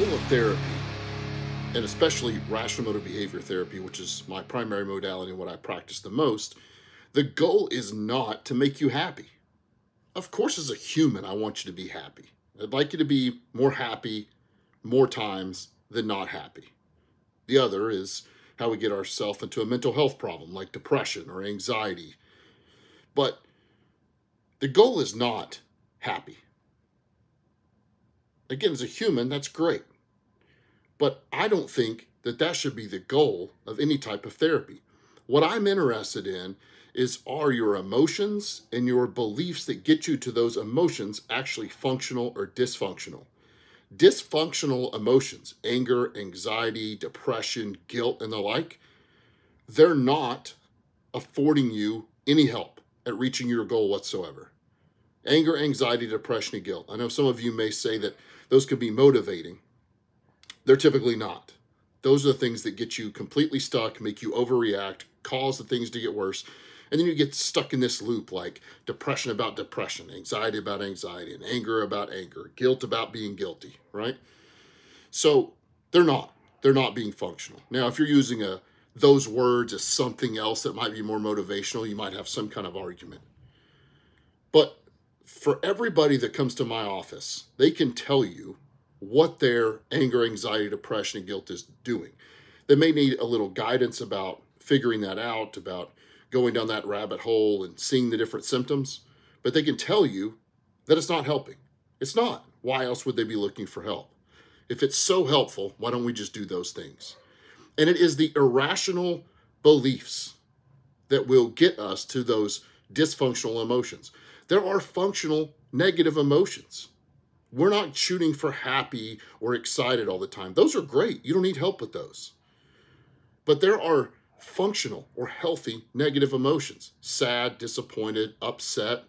goal of therapy, and especially rational motor behavior therapy, which is my primary modality and what I practice the most, the goal is not to make you happy. Of course, as a human, I want you to be happy. I'd like you to be more happy more times than not happy. The other is how we get ourselves into a mental health problem like depression or anxiety. But the goal is not happy. Again, as a human, that's great. But I don't think that that should be the goal of any type of therapy. What I'm interested in is, are your emotions and your beliefs that get you to those emotions actually functional or dysfunctional? Dysfunctional emotions, anger, anxiety, depression, guilt, and the like, they're not affording you any help at reaching your goal whatsoever. Anger, anxiety, depression, and guilt. I know some of you may say that those could be motivating. They're typically not. Those are the things that get you completely stuck, make you overreact, cause the things to get worse. And then you get stuck in this loop like depression about depression, anxiety about anxiety, and anger about anger, guilt about being guilty, right? So they're not being functional. Now, if you're using those words as something else that might be more motivational, you might have some kind of argument. But for everybody that comes to my office, they can tell you what their anger, anxiety, depression, and guilt is doing. They may need a little guidance about figuring that out, about going down that rabbit hole and seeing the different symptoms, but they can tell you that it's not helping. It's not. Why else would they be looking for help? If it's so helpful, why don't we just do those things? And it is the irrational beliefs that will get us to those dysfunctional emotions. There are functional negative emotions. We're not shooting for happy or excited all the time. Those are great. You don't need help with those. But there are functional or healthy negative emotions. Sad, disappointed, upset,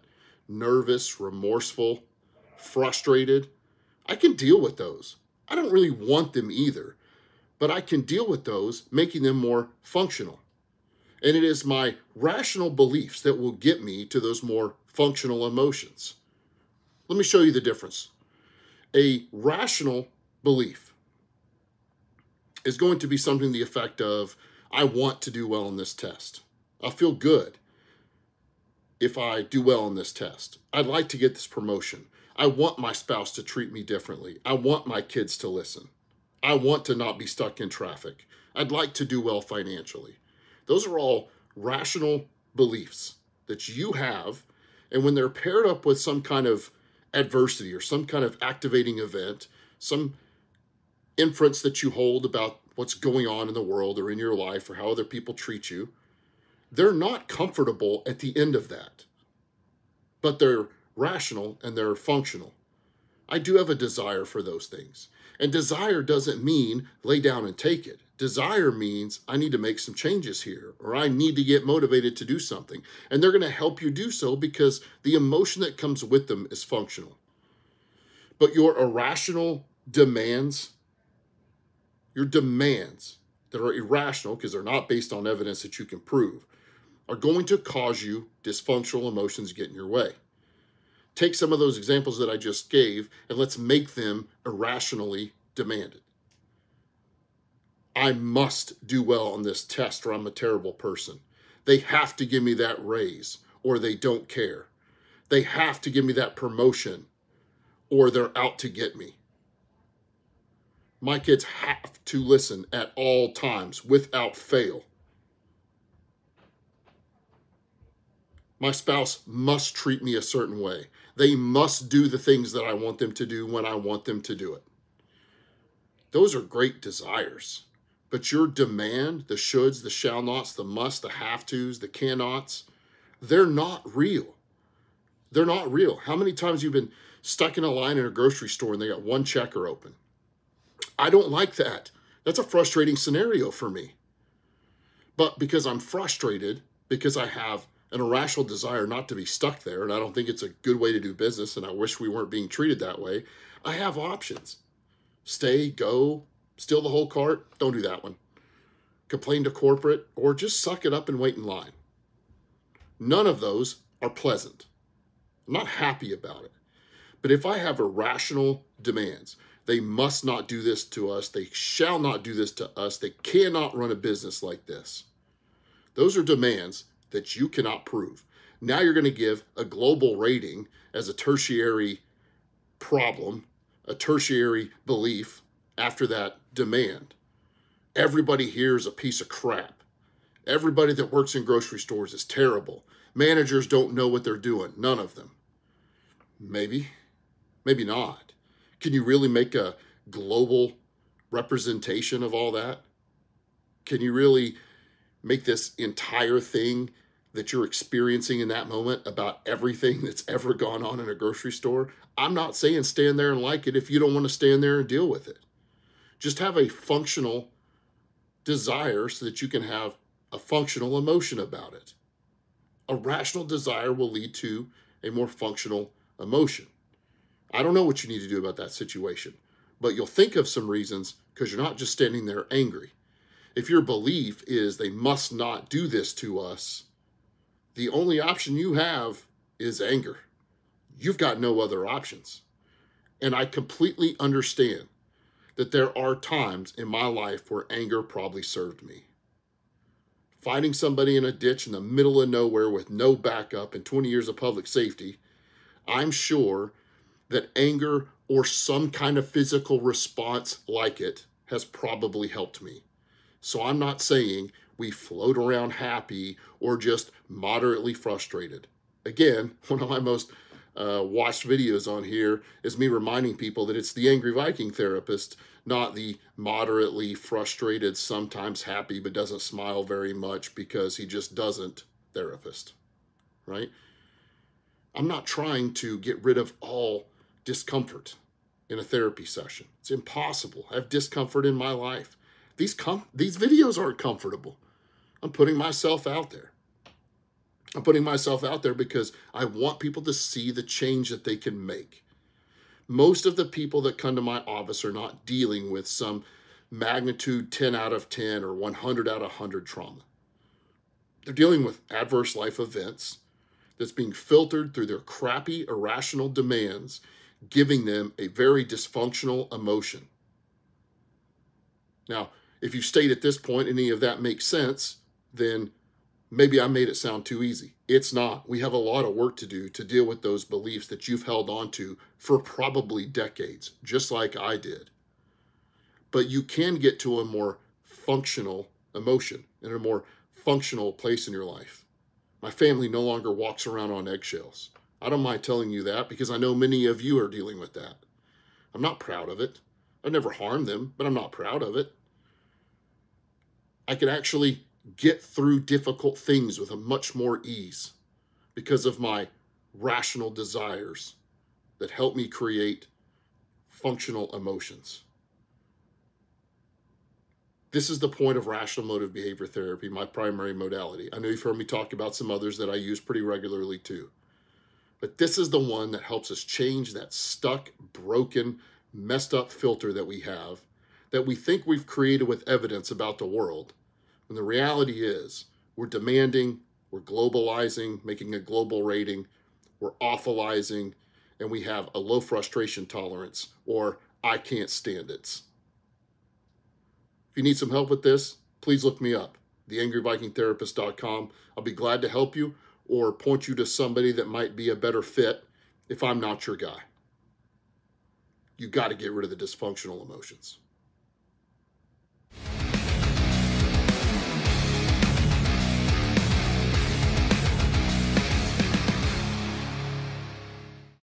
nervous, remorseful, frustrated. I can deal with those. I don't really want them either, but I can deal with those, making them more functional. And it is my rational beliefs that will get me to those more functional emotions. Let me show you the difference. A rational belief is going to be something to the effect of, I want to do well in this test. I'll feel good if I do well in this test. I'd like to get this promotion. I want my spouse to treat me differently. I want my kids to listen. I want to not be stuck in traffic. I'd like to do well financially. Those are all rational beliefs that you have, and when they're paired up with some kind of adversity or some kind of activating event, some inference that you hold about what's going on in the world or in your life or how other people treat you, they're not comfortable at the end of that. But they're rational and they're functional. I do have a desire for those things. And desire doesn't mean lay down and take it. Desire means I need to make some changes here, or I need to get motivated to do something. And they're going to help you do so because the emotion that comes with them is functional. But your irrational demands, your demands that are irrational because they're not based on evidence that you can prove, are going to cause you dysfunctional emotions get in your way. Take some of those examples that I just gave and let's make them irrationally demanded. I must do well on this test or I'm a terrible person. They have to give me that raise or they don't care. They have to give me that promotion or they're out to get me. My kids have to listen at all times without fail. My spouse must treat me a certain way. They must do the things that I want them to do when I want them to do it. Those are great desires. But your demand, the shoulds, the shall nots, the must, the have tos, the cannots, they're not real. They're not real. How many times you've been stuck in a line in a grocery store and they got one checker open? I don't like that. That's a frustrating scenario for me. But because I'm frustrated, because I have an irrational desire not to be stuck there, and I don't think it's a good way to do business, and I wish we weren't being treated that way, I have options. Stay, go, steal the whole cart. Don't do that one. Complain to corporate, or just suck it up and wait in line. None of those are pleasant. I'm not happy about it. But if I have irrational demands, They must not do this to us. They shall not do this to us. They cannot run a business like this. Those are demands that you cannot prove. Now you're going to give a global rating as a tertiary problem, a tertiary belief after that demand. Everybody here is a piece of crap. Everybody that works in grocery stores is terrible. Managers don't know what they're doing. None of them. Maybe, maybe not. Can you really make a global representation of all that? Can you really make this entire thing that you're experiencing in that moment about everything that's ever gone on in a grocery store? I'm not saying stand there and like it if you don't want to stand there and deal with it. Just have a functional desire so that you can have a functional emotion about it. A rational desire will lead to a more functional emotion. I don't know what you need to do about that situation, but you'll think of some reasons because you're not just standing there angry. If your belief is they must not do this to us, the only option you have is anger. You've got no other options. And I completely understand that there are times in my life where anger probably served me. Finding somebody in a ditch in the middle of nowhere with no backup and 20 years of public safety, I'm sure that anger or some kind of physical response like it has probably helped me. So I'm not saying we float around happy or just moderately frustrated. Again, one of my most watched videos on here is me reminding people that it's the angry Viking therapist, not the moderately frustrated, sometimes happy, but doesn't smile very much because he just doesn't therapist, right? I'm not trying to get rid of all discomfort in a therapy session. It's impossible. I have discomfort in my life. These videos aren't comfortable. I'm putting myself out there. I'm putting myself out there because I want people to see the change that they can make. Most of the people that come to my office are not dealing with some magnitude 10 out of 10 or 100 out of 100 trauma. They're dealing with adverse life events that's being filtered through their crappy, irrational demands, giving them a very dysfunctional emotion. Now, if you stayed at this point, any of that makes sense, then maybe I made it sound too easy. It's not. We have a lot of work to do to deal with those beliefs that you've held on to for probably decades, just like I did. But you can get to a more functional emotion and a more functional place in your life. My family no longer walks around on eggshells. I don't mind telling you that because I know many of you are dealing with that. I'm not proud of it. I've never harmed them, but I'm not proud of it. I can actually get through difficult things with a much more ease because of my rational desires that help me create functional emotions. This is the point of rational motive behavior therapy, my primary modality. I know you've heard me talk about some others that I use pretty regularly too. But this is the one that helps us change that stuck, broken, messed up filter that we have, that we think we've created with evidence about the world. And the reality is we're demanding, we're globalizing, making a global rating, we're awfulizing, and we have a low frustration tolerance, or I can't stand it. If you need some help with this, please look me up, theangryvikingtherapist.com. I'll be glad to help you or point you to somebody that might be a better fit if I'm not your guy. You got to get rid of the dysfunctional emotions.